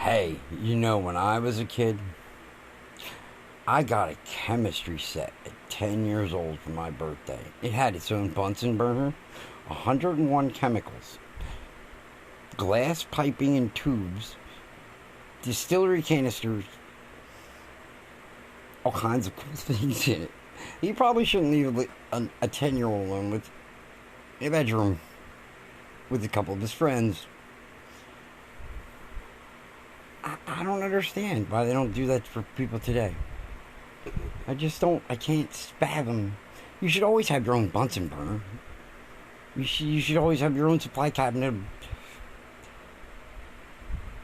Hey, when I was a kid, I got a chemistry set at 10 years old for my birthday. It had its own Bunsen burner, 101 chemicals, glass piping and tubes, distillery canisters, all kinds of cool things in it. You probably shouldn't leave a 10-year-old alone with a bedroom with a couple of his friends. I don't understand why they don't do that for people today. I can't fathom. You should always have your own Bunsen burner. You should always have your own supply cabinet of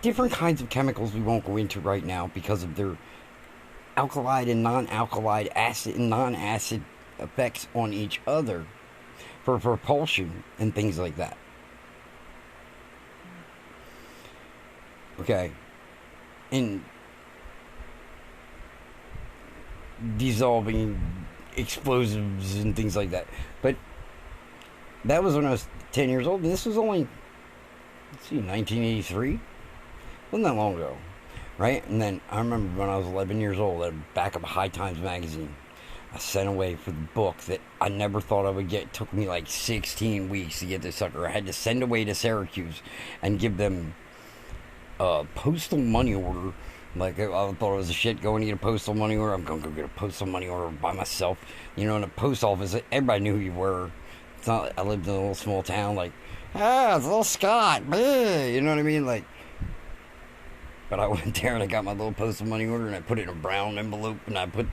different kinds of chemicals we won't go into right now because of their alkali and non-alkali, acid and non-acid effects on each other for propulsion and things like that. Okay. And dissolving explosives and things like that. But that was when I was 10 years old. And this was only, 1983? Wasn't that long ago, right? And then I remember when I was 11 years old, at the back of a High Times magazine, I sent away for the book that I never thought I would get. It took me like 16 weeks to get this sucker. I had to send away to Syracuse and give them a postal money order. Like, I thought it was a shit, go and get a postal money order. I'm going to go get a postal money order by myself. In a post office, everybody knew who you were. It's not, I lived in a little small town, like, it's little Scott. You know what I mean? Like, but I went there and I got my little postal money order and I put it in a brown envelope and I put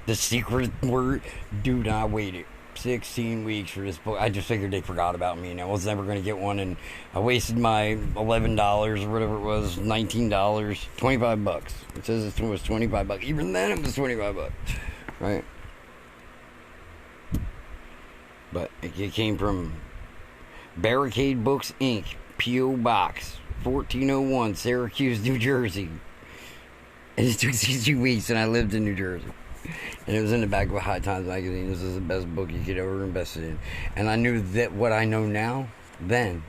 the secret word. Dude, I waited 16 weeks for this book. I just figured they forgot about me and I was never going to get one, and I wasted my $11 or whatever it was, $19, $25. It says it was $25. Even then it was $25, right? But it came from Barricade Books Inc., P.O. Box 1401, Syracuse, New Jersey. And it took 16 weeks and I lived in New Jersey. And it was in the back of a High Times magazine. This is the best book you could ever invest in. And I knew that what I know now, then,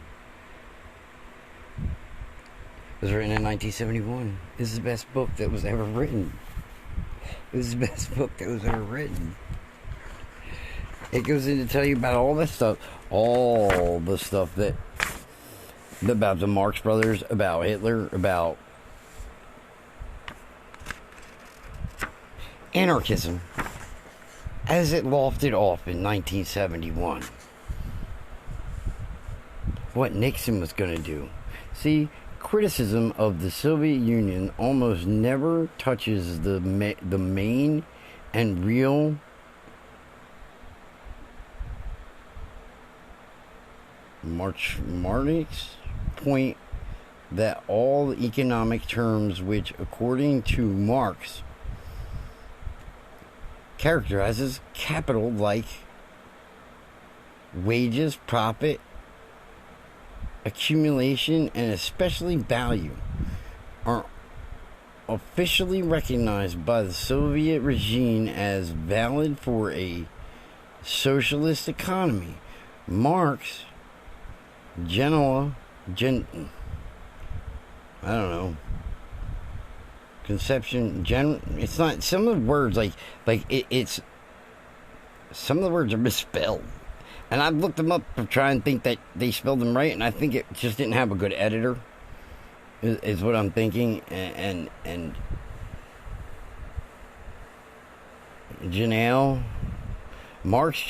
was written in 1971. This is the best book that was ever written. This is the best book that was ever written. It goes in to tell you about all this stuff. All the stuff that, about the Marx Brothers, about Hitler, about anarchism as it lofted off in 1971. What Nixon was going to do. See, criticism of the Soviet Union almost never touches the main and real Marx's point that all economic terms which, according to Marx, characterizes capital, like wages, profit, accumulation, and especially value, are officially recognized by the Soviet regime as valid for a socialist economy. Marx, conception, it's not, some of the words, it's some of the words are misspelled, and I've looked them up to try and think that they spelled them right, and I think it just didn't have a good editor, is what I'm thinking. And Marx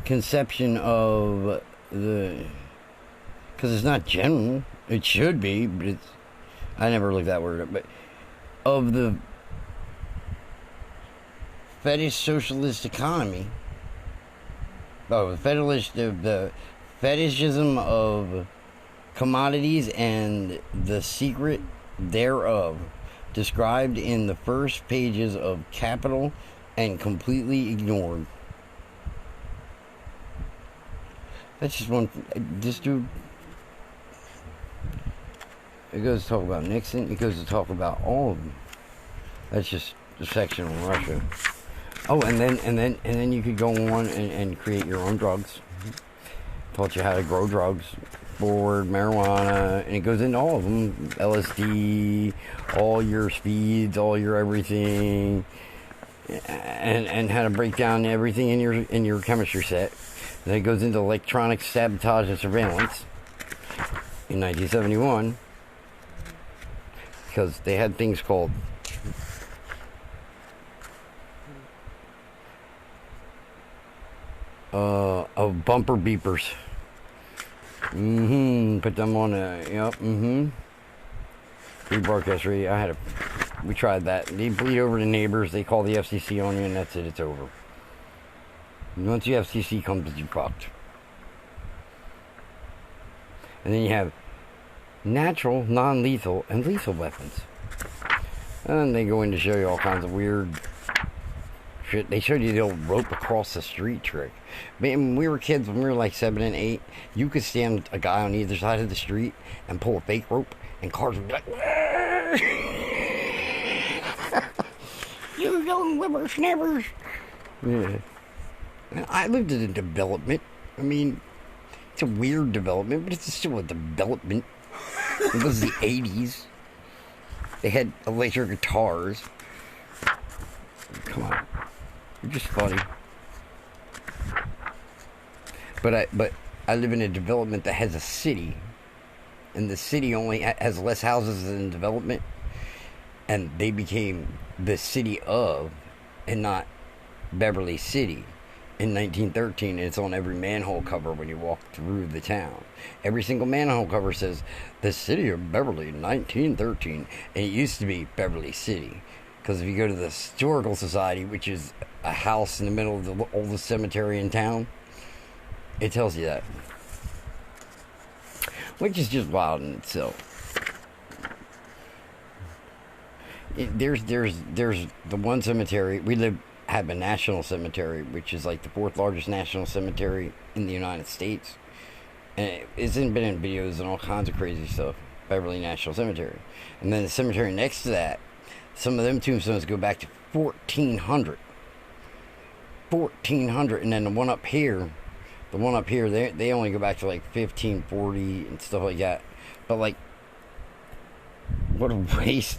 conception of the, because it's not general, it should be, but it's, I never looked that word up, but of the fetish socialist economy, the fetishism of commodities and the secret thereof, described in the first pages of Capital and completely ignored. That's just one. This dude. It goes to talk about Nixon. It goes to talk about all of them. That's just the section on Russia. Oh, and then you could go on and create your own drugs. Taught you how to grow drugs. board, marijuana, and it goes into all of them. LSD, all your speeds, all your everything, and how to break down everything in your chemistry set. Then it goes into electronic sabotage and surveillance in 1971, because they had things called bumper beepers. Put them on free broadcast radio. We tried that. They bleed over to neighbors. They call the FCC on you, and that's it. It's over. And once the FCC comes, you fucked. And then you have natural, non-lethal, and lethal weapons. And they go in to show you all kinds of weird shit. They showed you the old rope across the street trick. Man, when we were kids, when we were like 7 and 8, you could stand a guy on either side of the street and pull a fake rope, and cars would be like, you young whippersnappers. Yeah. I lived in a development. I mean, it's a weird development, but it's still a development. It was the 80s. They had electric guitars. Come on. You're just funny. But I live in a development that has a city. And the city only has less houses than development. And they became the city of, and not Beverly City. In 1913, it's on every manhole cover when you walk through the town. Every single manhole cover says, the city of Beverly, 1913. And it used to be Beverly City. Because if you go to the Historical Society, which is a house in the middle of the oldest cemetery in town, it tells you that. Which is just wild in itself. There's the one cemetery, have a national cemetery, which is like the 4th largest national cemetery in the United States. And it's been in videos and all kinds of crazy stuff. Beverly National Cemetery. And then the cemetery next to that, some of them tombstones go back to 1400. 1400. And then the one up here, they only go back to like 1540 and stuff like that. But like, what a waste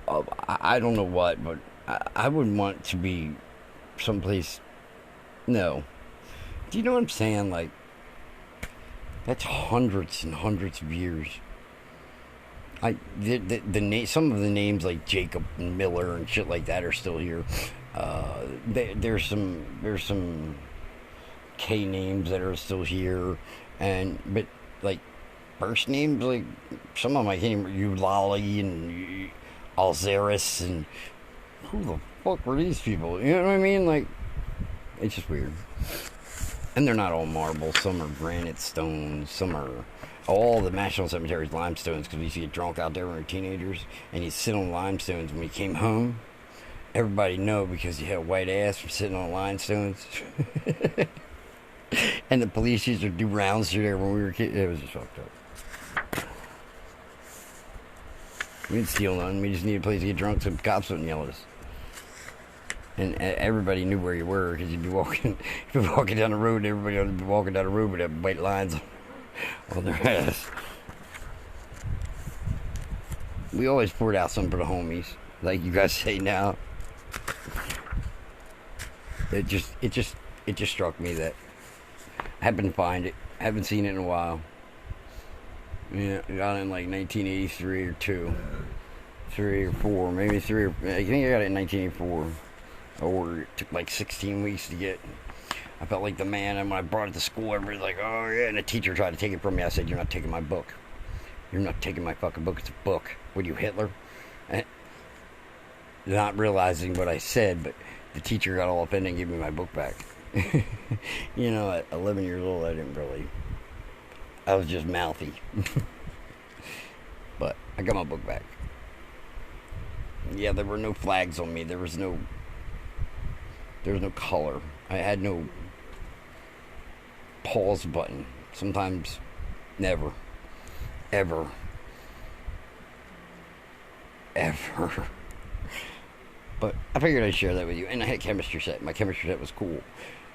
of, I don't know what, but I wouldn't want to be someplace. No. Do you know what I'm saying? Like, that's hundreds and hundreds of years. Some of the names like Jacob and Miller and shit like that are still here. There's some K names that are still here, but like first names, like some of them I can't even. Eulalie and Alzaris, and who the fuck were these people? You know what I mean? Like, it's just weird. And they're not all marble. Some are granite stones. Some are all the National Cemetery's limestones, because we used to get drunk out there when we were teenagers, and you'd sit on limestones. When you came home, everybody know because you had a white ass from sitting on limestones. And the police used to do rounds through there when we were kids. It was just fucked up. We didn't steal none. We just needed a place to get drunk so the cops wouldn't yell at us. And everybody knew where you were, because you'd be walking down the road, and everybody would be walking down the road with that white lines on their ass. We always poured out something for the homies, like you guys say now. It just struck me that I happened to find it. I haven't seen it in a while. Yeah, got it in like 1983 or 3 or 4, maybe 3. I think I got it in 1984. I ordered it. Took like 16 weeks to get. I felt like the man, and when I brought it to school, everybody's like, oh yeah, and the teacher tried to take it from me. I said, you're not taking my book. You're not taking my fucking book. It's a book. What are you, Hitler? And not realizing what I said, but the teacher got all offended and gave me my book back. You know, at 11 years old, I was just mouthy. But I got my book back. Yeah, there were no flags on me. There was no color. I had no pause button. Sometimes, never, ever. But I figured I'd share that with you. And I had chemistry set. My chemistry set was cool.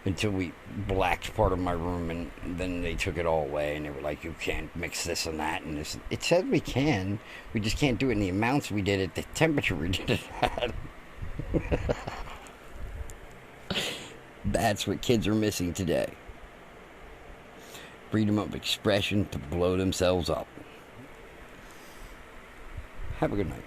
until we blacked part of my room, and then they took it all away, and they were like, you can't mix this and that and this. It said we can, we just can't do it in the amounts we did at the temperature we did it at. That's what kids are missing today: freedom of expression to blow themselves up. Have a good night.